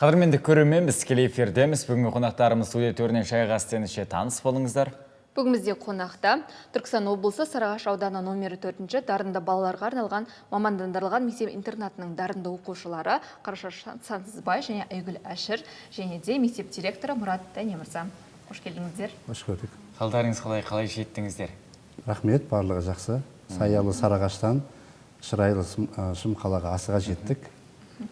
Қадірменді көрермен, біз тікелей эфирдеміз. Бүгінгі қонақтарымыз студия төрінен шай қастеніше таныс болыңыздар. Бүгінімізде қонақта Түркістан облысы Сарыағаш ауданы номері 4-ші дарынды балаларға арналған мамандандырылған мектеп-интернатының дарынды оқушылары Қарашаш Сансызбай және Айгүл Әшір және де мектеп директоры Мұрат Тәнемірза. Қош келдіңіздер. Қош көрдік. Қалдарыңыз қалай жеттіңіздер? Рахмет, барлығы жақсы. Саялы Сарыағаштан шырайлы Шымқалаға асыға жеттік.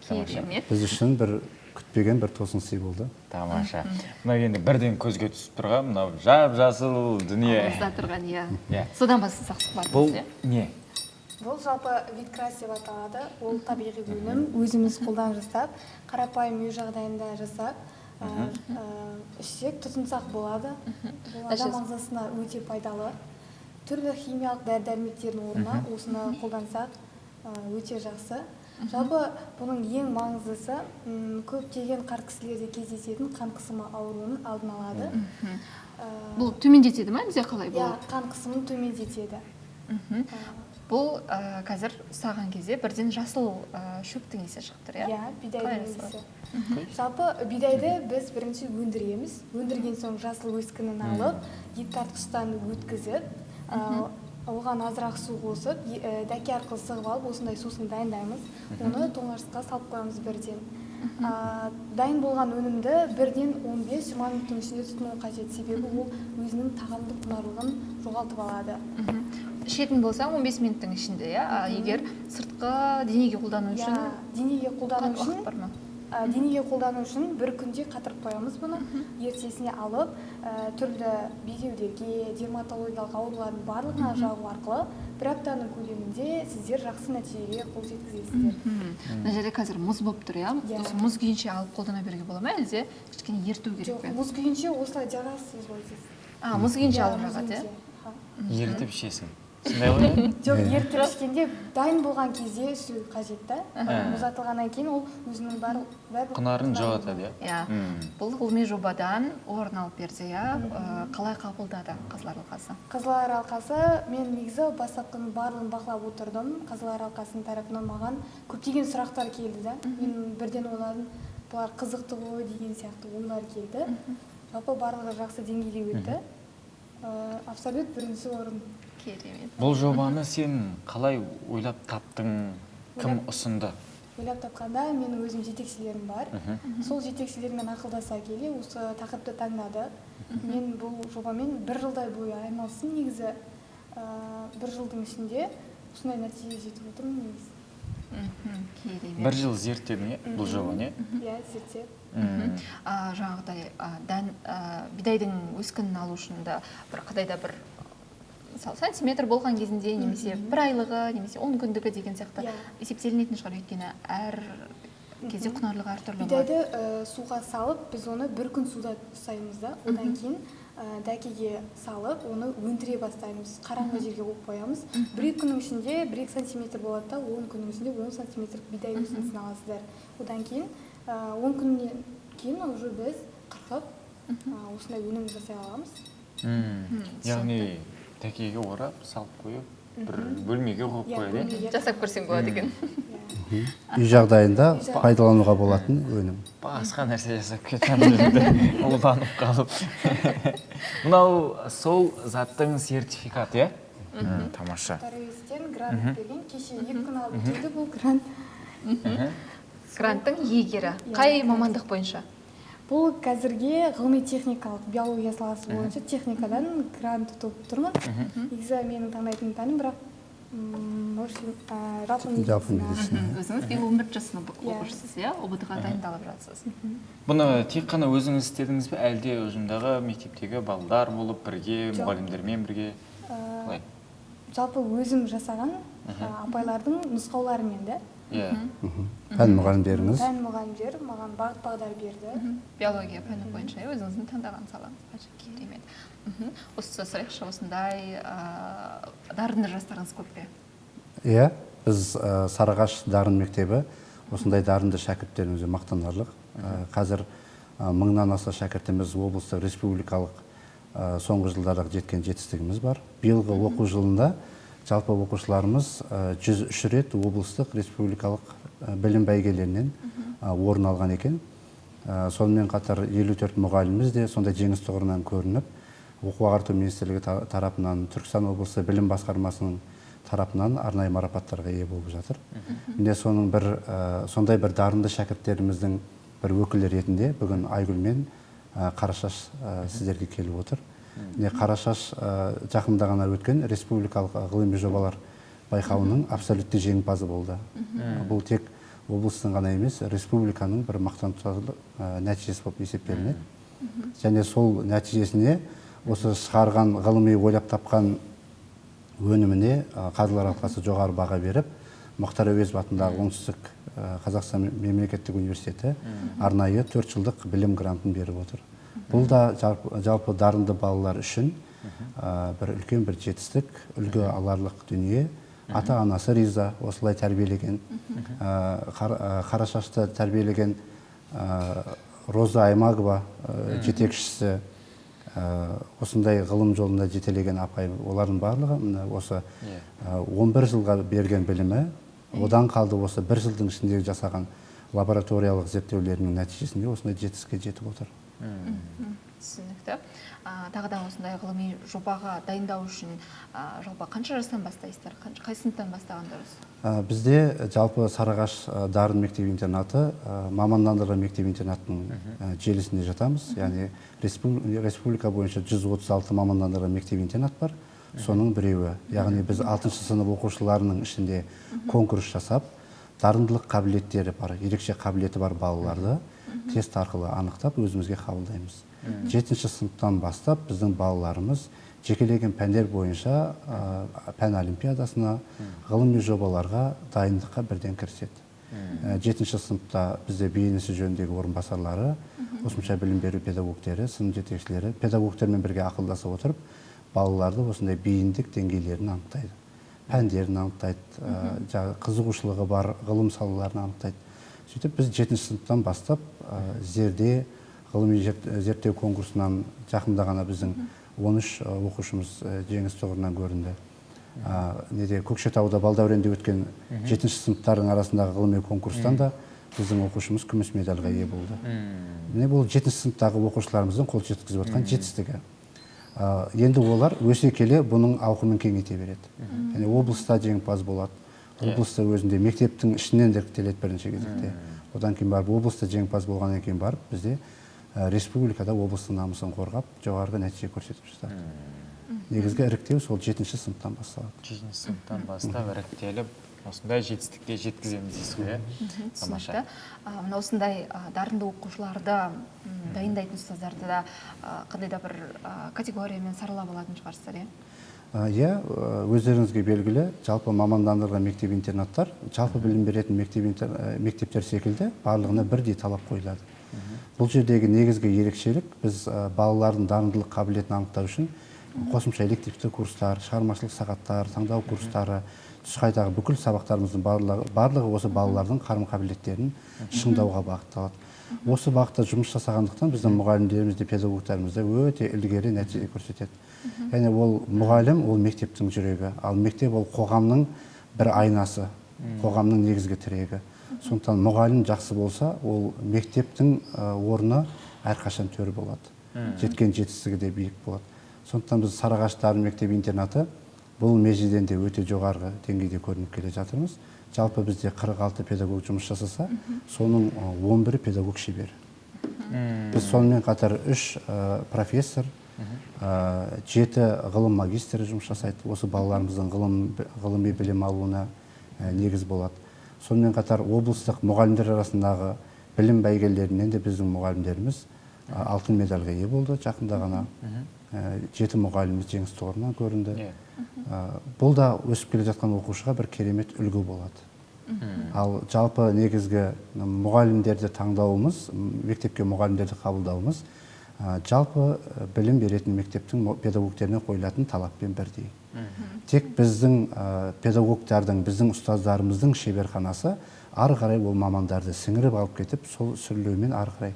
Керемет. Біз үшін бір күтпеген бір тосын сый болды. Тамаша. Мына енді бірден көзге түсіп тұрған, мынау жап-жасыл дүние. Ауызда тұрған, содан бастасақ сұхбатымыз. Бұл не? Бұл жалпы виткрас деп аталады. Ол табиғи өнім, өзіміз қолдан жасап, қарапайым үй жағдайында жасап, ішсек тұтынсақ болады. Бұл адам ағзасына өте пайдалы. Түрлі химиялық дәрі-дәрмектердің орнына осыны қолдансақ өте жақсы. Жалпы бұның ең маңыздысы көптеген қарт кісілерде кездесетін қан қысымы ауруының алдын алады. Бұл төмендетеді ме, бізде қалай бұл? Қан қысымын төмендетеді. Бұл қазір саған кезде бірден жасыл шөптің иісі шығып тұр, бидайдың иісі. Жалпы бидайды біз бірінші өндіреміз. Өндірген соң жасыл өскінін алып, ет тартқыштан өткізіп, оған азырақ су қосып, дәке арқылы сығып алып, осындай сусын дайындаймыз. Оны тоңазтыққа салып қоямыз бірден. Дайын болған өнімді бірден 15-20 минуттың ішінде тұтыну қажет, себебі ол өзінің тағамдық құнарлығын жоғалтып алады. Ішетін болсаң 15 минуттың ішінде, егер сыртқы денеге қолдану үшін денеге қолдану үшін бір күнде қатырып қоямыз бұны. Ертесіне алып, түрлі безеулерге, дерматологиялық аурулардың барлығына жағу арқылы бір аптаның көлемінде сіздер жақсы нәтижеге қол жеткізесіздер. Мына жерде қазір мұз болып тұр, мұз күйінше алып қолдана беруге бола ма, әлде кішкене ерту керек пе? Мұз күйінше осылай жағасыз ғой сіз. Мұз күйінше алып жағады, Ерітіп ішесің. Сондай ғой? Жоқ, ертіп ішкенде дайын болған кезде ішу қажет та. Мұзатылғаннан кейін ол өзінің бәрі құнарын жоғалтады. Бұл ғылыми жобадан орын алып берді, қалай қабылдады Қазылар алқасы? Қазылар алқасы, мен негізі бастапқының барлығын бақылап отырдым. Қазылар алқасының тарапынан маған көптеген сұрақтар келді да. Мен бірден ойладым, бұлар қызықты ғой деген сияқты ойлар келді. Жалпы барлығы жақсы деңгейде өтті. Абсолют бірінші орын. Бұл жобаны сен қалай ойлап таптың, кім ұсынды? Ойлап тапқанда менің өзім жетекшілерім бар. Сол жетекшілермен ақылдаса келе осы тақырыпты таңдады. Мен бұл жобамен бір жылдай бойы айналыстым негізі. Бір жылдың ішінде осындай нәтижеге жетіп отырмын негізі. Бір жыл зерттедің бұл жоба, не? Иә, зерттеп. Жаңағыдай бидайдың өскінін алу үшін қадайда бір сантиметр болған кезінде, немесе бір айлығы, немесе 10 күндігі деген сияқты есептелінетін шығар, өйткені әр кезде құнарлығы әртүрлі болады. Бидайды суға салып, біз оны бір күн суда ұстаймыз да, одан кейін дәкеге салып, оны өндіре бастаймыз, қараңғы жерге қойып қоямыз. Бір-екі күннің ішінде 1-2 сантиметр болады да, 10 күннің ішінде 10 сантиметр бидай өсінісін аласыздар. Одан кейін 10 күннен кейін уже біз қырқып, осындай өнім жасай аламыз. Яғни дәкеге орап, салып қойып, бір бөлмеге қойып қойды. Жасап көрсең болады екен. Үй жағдайында пайдалануға болатын өнім. Басқа нәрсе жасап кетемін, ұлданып қалып. Мынау сол заттың сертификаты, тамаша. Тарауестен грант берген, кеше 2 күн алып келді бұл грант. Гранттың егері. Қай мамандық бойынша? Бұл қазірге ғылыми техникалық биология саласы бойынша техникадан грант ұтып тұрмын. Негізі менің таңдайтын пәнім, бірақ жалпы медицина. Өзіңіз 11 сынып оқушысыз, ОБТ-ға дайындалып жатсыз. Бұны тек қана өзіңіз істедіңіз бе, әлде ұжымдағы мектептегі балдар болып бірге, мұғалімдермен бірге? Жалпы өзім жасаған апайлардың нұсқауларымен де. Пән мұғалімдеріңіз? Пән мұғалімдер маған бағыт бағдар берді. Биология пәні бойынша өзіңіздің таңдаған салаңыз. Керемет. Осы сұрайықшы, осындай дарынды жастарыңыз көп пе? Иә, біз Сарыағаш дарын мектебі осындай дарынды шәкірттерімізге мақтанарлық. Қазір 1000-нан аса шәкіртіміз облыстық республикалық соңғы жылдардағы жеткен жетістігіміз бар. Биылғы оқу жылында жалпы оқушыларымыз 103 рет облыстық республикалық білім бәйгелерінен орын алған екен. Сонымен қатар 54 мұғаліміміз де сондай жеңіс тұғырынан көрініп, оқу ағарту министрлігі тарапынан, Түркістан облысы білім басқармасының тарапынан арнайы марапаттарға ие болып жатыр. Міне соның сондай бір дарынды шәкірттеріміздің бір өкілі ретінде бүгін Айгүл мен Қарашаш сіздерге келіп отыр. Міне Қарашаш жақында ғана өткен республикалық ғылыми жобалар байқауының абсолютті жеңімпазы болды. Бұл тек облыстың ғана емес, республиканың бір мақтан тұтарлық нәтижесі болып есептелінеді. Және сол нәтижесіне осы шығарған ғылыми ойлап тапқан өніміне Қазылар алқасы жоғары баға беріп, Мұхтар Әуезов атындағы оңтүстік Қазақстан мемлекеттік университеті арнайы 4 жылдық білім грантын беріп отыр. Бұл да жалпы дарынды балалар үшін бір үлкен бір жетістік, үлгі аларлық дүние. Ата-анасы риза, осылай тәрбиелеген, Қарашашты тәрбиелеген Роза Аймагова жетекшісі, осындай ғылым жолында жетелеген апай, олардың барлығы осы 11 жылға берген білімі, одан қалды осы 1 жылдың ішінде жасаған лабораториялық зерттеулерінің нәтижесінде осындай жетістікке жетіп отыр. Түсінікті. Тағы да осындай ғылыми жобаға дайындау үшін жалпы қанша жастан бастайсыздар? Қай сыныптан бастағандарыз? Бізде жалпы Сарыағаш дарын мектеп-интернаты мамандандырылған мектеп-интернаттың желісіне жатамыз. Яғни республика бойынша 136 мамандандырылған мектеп-интернат бар. Соның біреуі. Яғни біз 6-шы сынып оқушыларының ішінде конкурс жасап, дарындылық қабілеттері бар, ерекше қабілеті бар балаларды тест арқылы анықтап өзімізге қабылдаймыз. 7-ші сыныптан бастап біздің балаларымыз жекелеген пәндер бойынша пән олимпиадасына, ғылыми жобаларға дайындыққа бірден кіріседі. 7-ші сыныпта бізде бейінісі жөніндегі орынбасарлары, қосымша білім беру педагогтері, сынып жетекшілері педагогтермен бірге ақылдасып отырып, балаларды осындай бейіндік деңгейлерін анықтайды. Пәндерін анықтайды, қызығушылығы бар ғылым салаларын анықтайды. Сөйтіп біз 7-ші сыныптан бастап зерде ғылыми зерттеу конкурсынан жақында ғана біздің 13 оқушымыз жеңіс тұғырынан көрінді. Көкшетауда Балдәуренде өткен 7-ші сыныптардың арасындағы ғылыми конкурстан да біздің оқушымыз күміс медальға ие болды. Міне бұл 7-ші сыныптағы оқушыларымыздың қол жеткізіп отқан жетістігі. Енді олар өсе келе бұның ауқымын кеңейте береді. Яғни облыста жеңімпаз болады. Облыста өзінде мектептің ішінен іріктеледі бірінші кезекте. Одан кейін барып облыста жеңімпаз болғаннан кейін барып бізде республикада облыстың намысын қорғап, жоғарғы нәтиже көрсетіп жатады. Негізгі іріктеу сол 7-ші сыныптан басталады. 7-ші сыныптан бастап іріктеліп, осындай жетістікке жеткіземіз дейсіз ғой. Тамаша. Мына осындай дарынды оқушыларды дайындайтын ұстаздарды да қандай да бір категориямен саралап алатын шығарсыздар, иә? Өздеріңізге белгілі, жалпы мамандандырылған мектеп-интернаттар, жалпы білім беретін мектептер секілді барлығына бірдей талап қойылады. Бұл жердегі негізгі ерекшелік біз балалардың дарындылық қабілетін анықтау үшін қосымша элективті курстар, шығармашылық сағаттар, таңдау курстары, түсқайдағы бүкіл сабақтарымыздың барлығы осы балалардың қарым-қабілеттерін шыңдауға бағытталады. Осы бағытта жұмыс жасағандықтан біздің мұғалімдеріміз де педагогтарымыз да өте ілгері нәтиже көрсетеді. Яғни ол мұғалім, ол мектептің жүрегі, ал мектеп ол қоғамның бір айнасы, қоғамның негізгі тірегі. Сондықтан мұғалім жақсы болса, ол мектептің орны әрқашан төр болады. Жеткен жетістігі де биік болады. Сондықтан біз Сарыағаш дарын мектеп-интернаты бұл межеден де өте жоғарғы деңгейде көрініп келе жатырмыз. Жалпы бізде 46 педагог жұмыс жасаса, соның 11 педагог шебер. Біз сонымен қатар 3 профессор, 7 ғылым магистрі жұмыс жасайды. Осы балаларымыздың ғылыми білім алуына негіз болады. Сонымен қатар облыстық мұғалімдер арасындағы білім бәйгелерінен де біздің мұғалімдеріміз алтын медальға ие болды. Жақында ғана 7 мұғаліміміз жеңіс тұғырынан көрінді. Бұл да өсіп келе жатқан оқушыға бір керемет үлгі болады. Ал жалпы негізгі мұғалімдерді таңдауымыз, мектепке мұғалімдерді қабылдауымыз жалпы білім беретін мектептің педагогтеріне қойылатын талаппен бірдей. Тек біздің педагогтардың, біздің ұстаздарымыздың шеберханасы ары қарай ол мамандарды сіңіріп алып кетіп, сол сүрлеумен ары қарай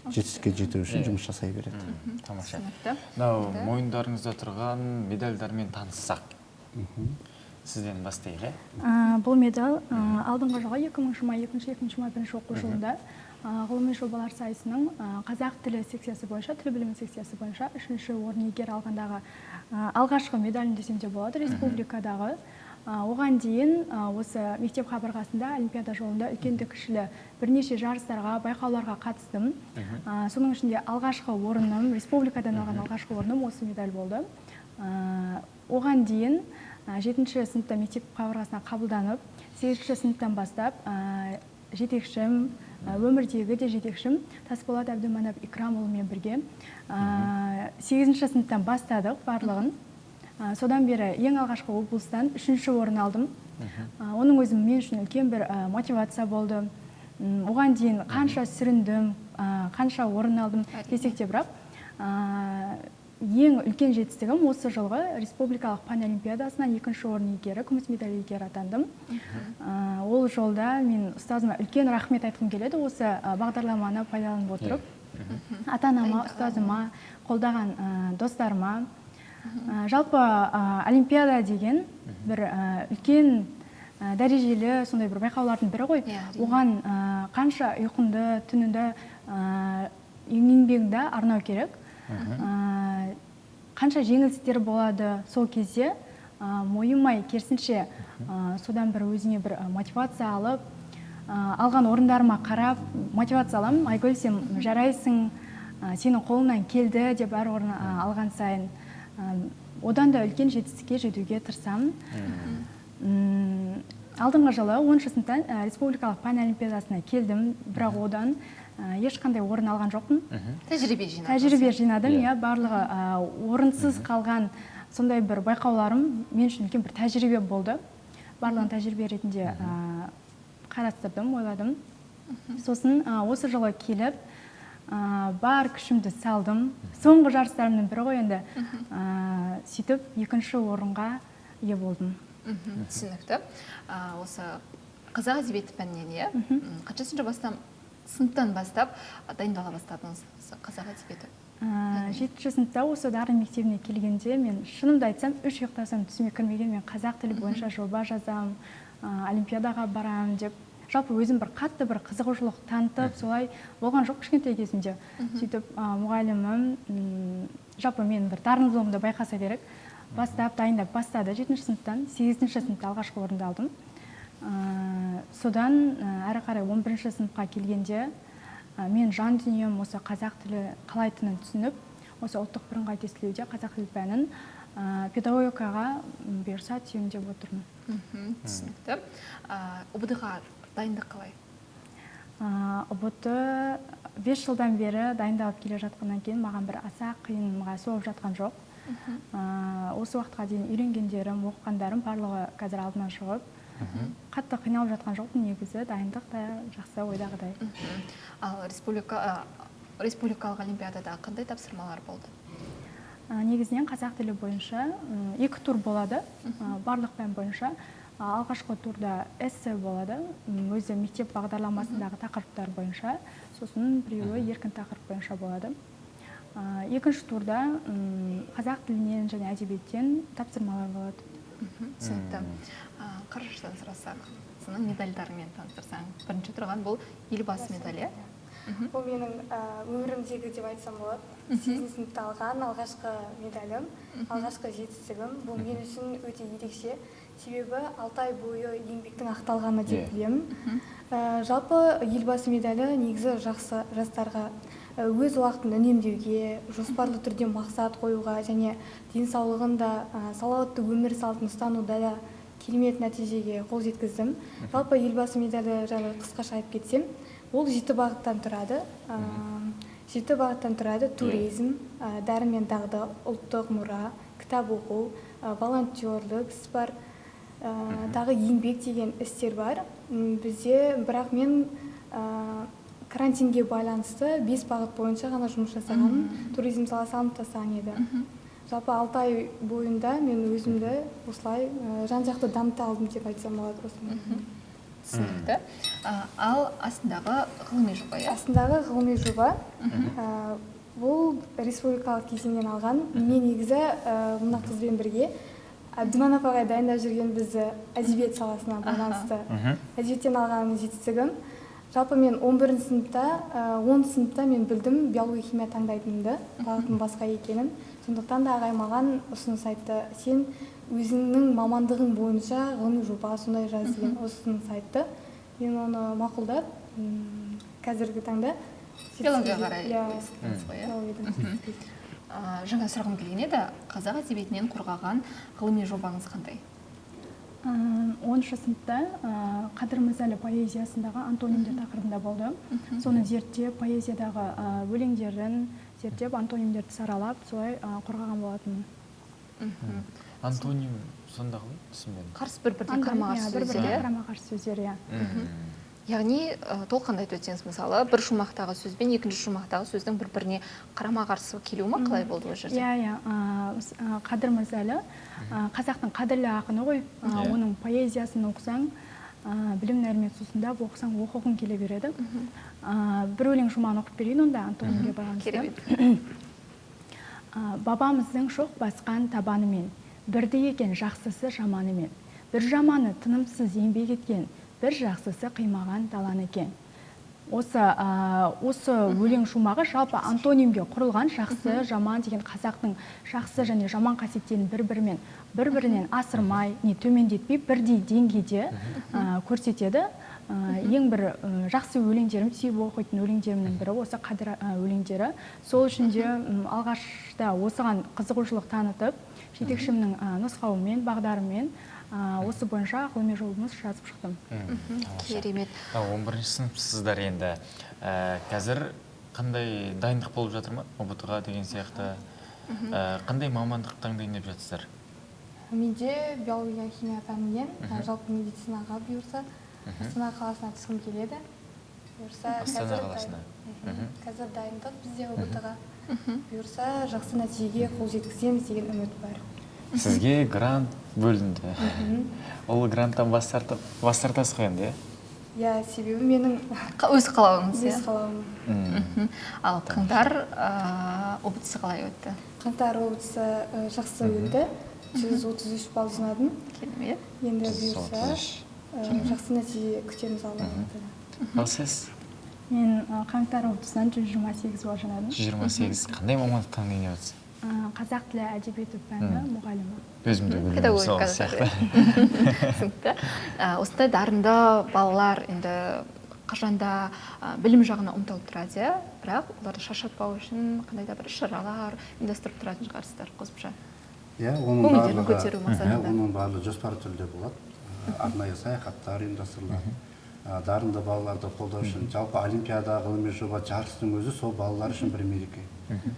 жетістікке жету үшін жұмыс жасай береді. Тамаша. Мойындарыңызда тұрған медальдармен таныссақ, сізден бастайық. Бұл медаль алдыңғы жылғы 2020-2021 оқу жылында ғылыми жобалар сайысының қазақ тілі секциясы бойынша, тіл білімі секциясы бойынша 3-ші орын иегері алғандағы алғашқы медалін десем де болады республикадағы. Оған дейін осы мектеп қабырғасында олимпиада жолында үлкенді кішілі бірнеше жарыстарға, байқауларға қатыстым. Соның ішінде алғашқы орыным, республикадан алған алғашқы орыным осы медаль болды. Оған дейін 7-ші сыныпта мектеп қабырғасына қабылданып, 8-ші сыныптан бастап жетекшім, өмірдегі де жетекшім Тасболат Әбдіманап Икрамұлымен бірге 8-ші сыныптан бастадық барлығын. Содан бері ең алғашқы облыстан 3-ші орын алдым. Оның өзім мен үшін үлкен бір мотивация болды. Оған дейін қанша сүріндім, қанша орын алдым десек те, бірақ ең үлкен жетістігім осы жылғы республикалық пән олимпиадасынан 2-ші орын иегері, күміс медаль иегері атандым. Ол жолда мен ұстазыма үлкен рахмет айтқым келеді, осы бағдарламаны пайдаланып отырып. Ата-анама, ұстазыма, қолдаған достарыма. Жалпы олимпиада деген бір үлкен дәрежелі сондай бір байқаулардың бірі ғой. Оған қанша ұйқыңды, түніңді, еңбегіңді арнау керек. Қанша жеңілістер болады сол кезде, мойымай, керісінше содан бір өзіне бір мотивация алып, алған орындарыма қарап мотивация аламын. Айгүл, сен жарайсың, сенің қолыңнан келді деп әр орын алған сайын одан да үлкен жетістікке жетуге тырысамын. Алдыңғы жылы 10-шы сыныптан республикалық пән олимпиадасына келдім, бірақ одан ешқандай орын алған жоқпын. Тәжірибе жинадым, барлығы орынсыз қалған сондай бір байқауларым мен үшін үлкен бір тәжірибе болды. Барлығын тәжірибе ретінде қарастырдым, ойладым. Сосын осы жылы келіп, бар күшімді салдым. Соңғы жарыстарымның бірі ғой енді. Сөйтіп 2-ші орынға ие болдым. Түсінікті. Осы қазақ әдебиеті пәнінен қаншасыншы сыныптан бастап дайындала бастадыңыз қазақ әдебиеті? 7-ші сыныпта осы дарын мектебіне келгенде мен шынымды айтсам, 3 ұйықтасам түсіме кірмеген, мен қазақ тілі бойынша жоба жазам, олимпиадаға барам деп. Жалпы өзім бір қатты бір қызығушылық танытып, солай болған жоқ кішкентай кезімде. Сөйтіп мұғалімім, жалпы мен бір дарындылығымды байқаса керек, бастап, дайындап бастады 7-ші сыныптан, 8-ші сыныпта алғашқы орынды алдым. Содан әрі қарай 11-ші сыныпқа келгенде мен жан дүнием осы қазақ тілі қалайтынын түсініп, осы ұлттық бірыңғай тестілеуде қазақ тілі пәнін педагогикаға бұйырса түсемін деп отырмын. Түсінікті. УБД-ға дайындық қалай? УБД 5 жылдан бері дайындалып келе жатқаннан кейін маған бір аса қиынға соғып жатқан жоқ. Осы уақытқа дейін үйренгендерім, оқығандарым барлығы қазір алдынан шығып, қатты қиналып жатқан жоқпын, негізі дайындық да жақсы ойдағыдай. Ал республикалық олимпиадада қандай тапсырмалар болды? Негізінен қазақ тілі бойынша 2 тур болады, барлық пән бойынша. Алғашқы турда эссе болады, өзі мектеп бағдарламасындағы тақырыптар бойынша, сосын біреуі еркін тақырып бойынша болады. 2-ші турда қазақ тілінен және әдебиеттен тапсырмалар болады. Түсінікті. Қарашыдан сұрасақ, сенің медальдарыңмен таныстырсаң, бірінші тұрған бұл елбасы медалі. Бұл менің өмірімдегі деп айтсам болады. 8-ші сыныпта алған алғашқы медалім, алғашқы жетістігім. Бұл мен үшін өте ерекше. Себебі 6 ай бойы еңбектің ақталғаны деп білемін. Жалпы елбасы медалі негізі жақсы жастарға өз уақытын үнемдеуге, жоспарлы түрде мақсат қоюға және денсаулығын да салауатты өмір салтын ұстануда да керемет нәтижеге қол жеткіздім. Жалпы елбасы медалі жайлы қысқаша айтып кетсем, ол 7 бағыттан тұрады. 7 бағыттан тұрады: туризм, дәрі мен дағды, ұлттық мұра, кітап оқу, волонтерлік іс бар, тағы еңбек деген істер бар. Бізде, бірақ мен карантинге байланысты 5 бағыт бойынша ғана жұмыс жасағаным, туризм саласы алынып тастаған еді. Жалпы 6 ай бойында мен өзімді осылай жан-жақты дамыта алдым деп айтсам болады осымен. Түсінікті. Ал астындағы ғылыми жоба? Астындағы ғылыми жоба бұл республикалық кезеңнен алған. Мен негізі мына қызбен бірге Әбдіманап ағай дайындап жүрген бізді әдебиет саласына байланысты әдебиеттен алған жетістігім. Жалпы мен 11 сыныпта, 10 сыныпта мен білдім биология химия таңдайтынымды, бағытым басқа екенін. Сондықтан да ағай маған ұсыныс айтты. Сен өзіңнің мамандығың бойынша ғылыми жобаға сондай жаз деген ұсыныс айтты. Мен оны мақұлдап, қазіргі таңда биологияға қарай иә, ойыстыңыз ғой, иә? биологиядан. Жаңа сұрағым келген еді, қазақ әдебиетінен қорғаған ғылыми жобаңыз қандай? 10 сыныпта Қадыр Мырзалы поэзиясындағы антонимдер тақырыбында болды. Соны зерттеп, поэзиядағы өлеңдерін зерттеп, антонимдерді саралап, солай қорғаған болатынмын. Антоним сонда қалай түсінбедім. Қарсы бір-біріне қарама-қарсы сөздер, бір-біріне иә? қарама-қарсы сөздер, иә. Яғни толыққандай айтып өтсеңіз, мысалы, бір шумақтағы сөз бен екінші шумақтағы сөздің бір-біріне қарама-қарсы келуі ма қалай болды ол жерде? Иә, Қадыр Мырзалы қазақтың қадірлі ақыны ғой. Оның поэзиясын оқысаң, білім нәрмен сусындап оқысаң, оқығың келе береді. Бір өлең жұмағын оқып берейін онда антонимге байланысты. Бабамыздың шоқ басқан табанымен, бірді екен жақсысы жаманымен. Бір жаманы тынымсыз еңбек еткен, бір жақсысы қимаған даланы екен. Осы өлең шумағы жалпы антонимге құрылған. Жақсы, жаман деген қазақтың жақсы және жаман қасиеттерін бір-бірінен асырмай, не төмендетпей, бірдей деңгейде көрсетеді. Ең бір жақсы өлеңдерім, сүйіп оқитын өлеңдерімнің бірі осы Қадыр өлеңдері. Сол үшін де алғашта осыған қызығушылық танытып, жетекшімнің нұсқауымен, бағдарымен осы бойынша ғылыми жолымыз жазып шықтым. Керемет. 11-ші сыныпсыздар енді. Қазір қандай дайындық болып жатыр ма? ұбт-ға деген сияқты. Қандай мамандық таңдайын деп жатсыздар? Менде биология химия пәнінен, жалпы медицинаға бұйырса, Астана қаласына түскім келеді. Астана қаласына. Қазір дайындық бізде ұбт-ға. Бұйырса, жақсы нәтижеге қол жеткіземіз деген үміт бар. Сізге грант бөлінді. Ол гранттан бас тартасыз ғой енді, иә? Себебі менің Өз қалауыңыз, өз қалауым. Ал қаңтар ұбт-сы қалай өтті? Қаңтар ұбт-сы жақсы өтті. 133 балл жинадым. Керемет. Енді бұйырса, жақсы нәтиже күтеміз Алладан. Ал сіз? Мен қаңтар ұбт-сынан 128 балл жинадым. 128. Қандай мамандық таңдайын деп жатсыз? Қазақ тілі әдебиеті пәні мұғалімі. Өзімді білемін сол Педагогика сияқты. түсінікті. Осындай дарынды балалар енді қашанда білім жағына ұмтылып тұрады, иә? Бірақ оларды шаршатпау үшін қандай да бір іс-шаралар ұйымдастырып тұратын шығарсыздар қосымша. Иә, Көңілдерін көтеру мақсатында. оның барлығы жоспар түрде болады. Арнайы саяхаттар ұйымдастырылады. Дарынды балаларды қолдау үшін жалпы олимпиада, ғылыми жоба, жарыстың өзі сол балалар үшін бір мереке,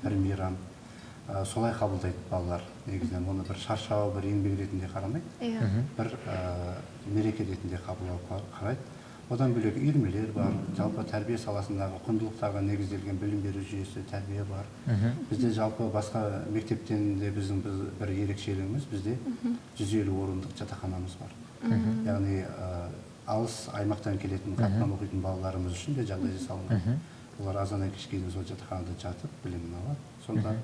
бір мейрам. Солай қабылдайды балалар. Негізінен оны бір шаршау, бір еңбек ретінде қарамайды. Бір мереке ретінде қабылдап қарайды. Одан бөлек үйірмелер бар. Жалпы тәрбие саласындағы құндылықтарға негізделген білім беру жүйесі, тәрбие бар. Бізде жалпы басқа мектептен де біздің бір ерекшелігіміз, бізде 150 орындық жатақханамыз бар. Яғни алыс аймақтан келетін, қатынап оқитын балаларымыз үшін де жағдай жасалынған. Олар азаннан кешке дейін сол жатақханада жатып білімін алады. Сонда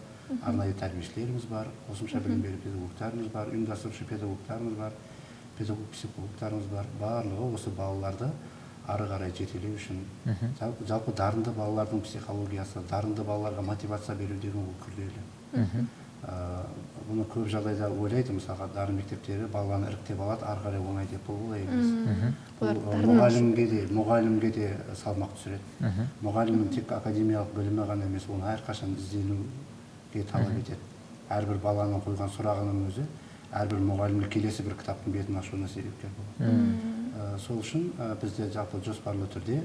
арнайы тәрбиешілеріміз бар, қосымша білім беру педагогтарымыз бар, ұйымдастырушы педагогтарымыз бар, педагог-психологтарымыз бар. Барлығы осы балаларды ары қарай жетелеу үшін. Жалпы дарынды балалардың психологиясы, дарынды балаларға мотивация беру деген ол күрделі. Бұны көп жағдайда ойлайды, мысалға дарын мектептері баланы іріктеп алады, ары қарай оңай деп бұл олай емес. Мұғалімге де салмақ түсіреді. Мұғалімнің тек академиялық білімі ғана емес, оны әрқашан ізденуге талап етеді. Әрбір баланың қойған сұрағының өзі әрбір мұғалімге келесі бір кітаптың бетін ашуына себепкер болады. Сол үшін бізде жалпы жоспарлы түрде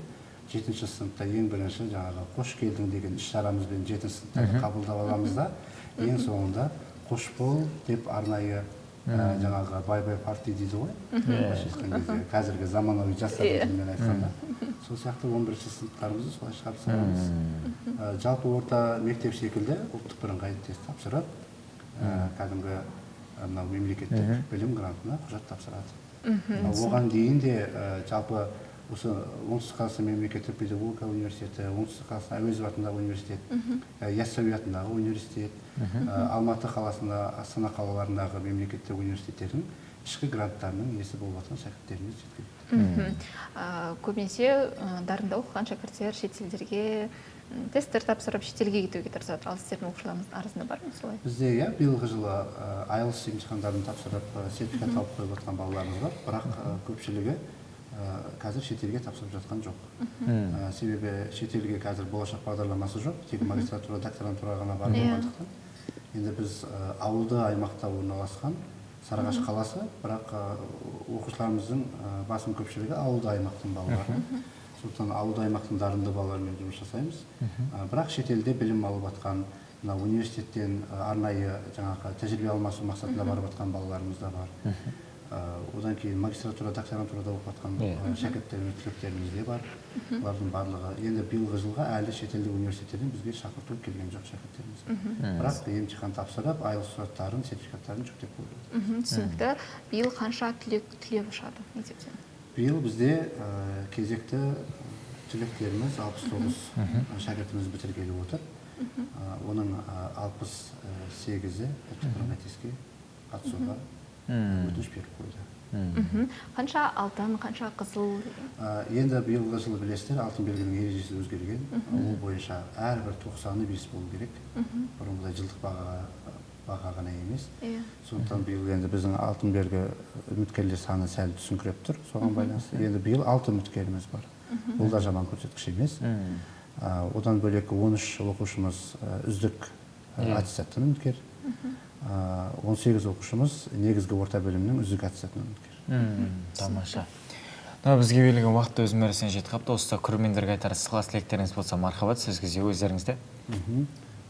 7-ші сыныпта ең бірінші жаңағы қош келдің деген іс-шарамызбен 7-ші сыныптарды қабылдап аламыз да, ең соңында қош бол деп арнайы жаңағы бай-бай парти дейді ғой. Қазіргі заманауи жастар тілімен айтқанда. Сол сияқты 11-ші сыныптарымызды солай шығарып саламыз. Жалпы орта мектеп секілді ұлттық бірыңғай тест тапсырып, кәдімгі мемлекеттік білім грантына құжат тапсырады. Оған дейін де жалпы осы оңтүстік қазақстан мемлекеттік педагогика университеті, оңтүстік қазақстан әуезов атындағы университет, яссауи атындағы университет, Алматы қаласында, Астана қалаларындағы мемлекеттік университеттердің ішкі гранттарының иесі болып жатқан шәкірттеріміз жеткілікті. Көбінесе дарында оқыған шәкірттер шетелдерге тесттер тапсырып шетелге кетуге тырысады. Ал сіздердің оқушыларыңыздың арасында бар ма солай? Бізде биылғы жылы IELTS емтихандарын тапсырып сертификат алып қойып жатқан балаларымыз бар, бірақ көпшілігі қазір шетелге тапсырып жатқан жоқ. Себебі шетелге қазір болашақ бағдарламасы жоқ, тек магистратура, докторантура ғана бар болғандықтан. Енді біз ауылды аймақта орналасқан Сарыағаш қаласы, бірақ оқушыларымыздың басым көпшілігі ауылды аймақтың балалары. Сондықтан ауылды аймақтың дарынды балалармен жұмыс жасаймыз. Бірақ шетелде білім алып жатқан, университеттен арнайы жаңағы тәжірибе алмасу мақсатында барып жатқан балаларымыз да бар. Одан кейін магистратура, докторантурада оқып жатқан шәкірттеріміз, түлектеріміз де бар. Олардың барлығы енді биылғы жылға әлі шетелдік университеттерден бізге шақырту келген жоқ шәкірттеріміз. Бірақ емтихан тапсырып, IELTS құжаттарын, сертификаттарын жүктеп қойды. Түсінікті. Биыл қанша түлеп ұшады мектептен? Биыл бізде кезекті түлектеріміз 69 шәкіртіміз бітіргелі отыр. Оның 68-і ұлттық бірыңғай тестке қатысуға өтініш беріп қойды. Қанша алтын, қанша қызыл? Енді биылғы жылы білесіздер, алтын белгінің ережесі өзгерген. Ол бойынша әрбір 90-ы 5 болу керек. Бұрынғыдай жылдық баға ғана емес. Сондықтан биыл енді біздің алтын белгі үміткерлер саны сәл түсіңкіреп тұр. Соған байланысты енді биыл 6 үміткеріміз бар. Бұл да жаман көрсеткіш емес. Одан бөлек 13 оқушымыз үздік аттестаттан үміткер. 18 оқушымыз негізгі орта білімнің үздік аттестатынан үміткер. Тамаша. Бізге берілген уақытта өз мәресіне жетіп қапты. Осы көрермендерге айтар ықылас тілектеріңіз болса мархабат, сөзге өздеріңізде.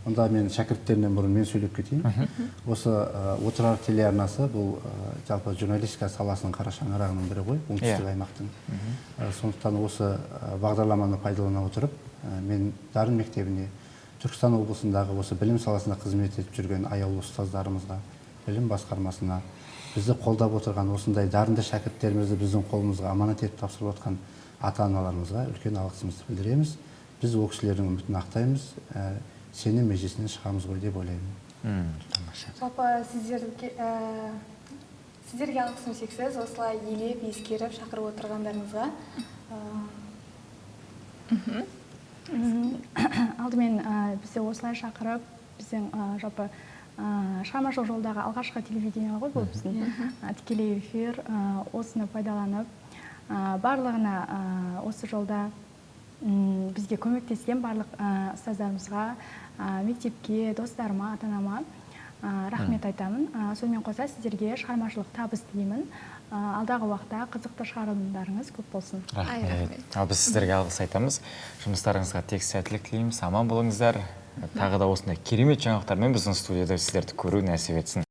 Онда мен шәкірттерімнен бұрын мен сөйлеп кетейін. Осы отырар телеарнасы бұл жалпы журналистика саласының қара шаңырағының бірі ғой, оңтүстік аймақтың. Сондықтан осы бағдарламаны пайдалана отырып, мен дарын мектебіне, Түркістан облысындағы осы білім саласында қызмет етіп жүрген аяулы ұстаздарымызға, білім басқармасына, бізді қолдап отырған осындай дарынды шәкірттерімізді біздің қолымызға аманат етіп тапсырып отқан ата-аналарымызға үлкен алғысымызды білдіреміз. Біз ол кісілердің үмітін ақтаймыз, сенім межесінен шығамыз ғой деп ойлаймын. Жалпы сіздерге алғысым шексіз, осылай елеп, ескеріп, шақырып отырғандарыңызға. Алдымен бізде осылай шақырып, біздің жалпы шығармашылық жолдағы алғашқы телевидение ғой бұл біздің тікелей эфир, осыны пайдаланып, барлығына осы жолда бізге көмектескен барлық ұстаздарымызға, мектепке, достарыма, ата-анама рахмет айтамын. Сонымен қоса сіздерге шығармашылық табыс тілеймін. Алдағы уақытта қызықты шығарылымдарыңыз көп болсын. Рахмет. Ал біз сіздерге алғыс айтамыз. Жұмыстарыңызға тек сәттілік тілейміз. Аман болыңыздар. Тағы да осындай керемет жаңалықтармен біздің студияда сіздерді көру нәсіп етсін.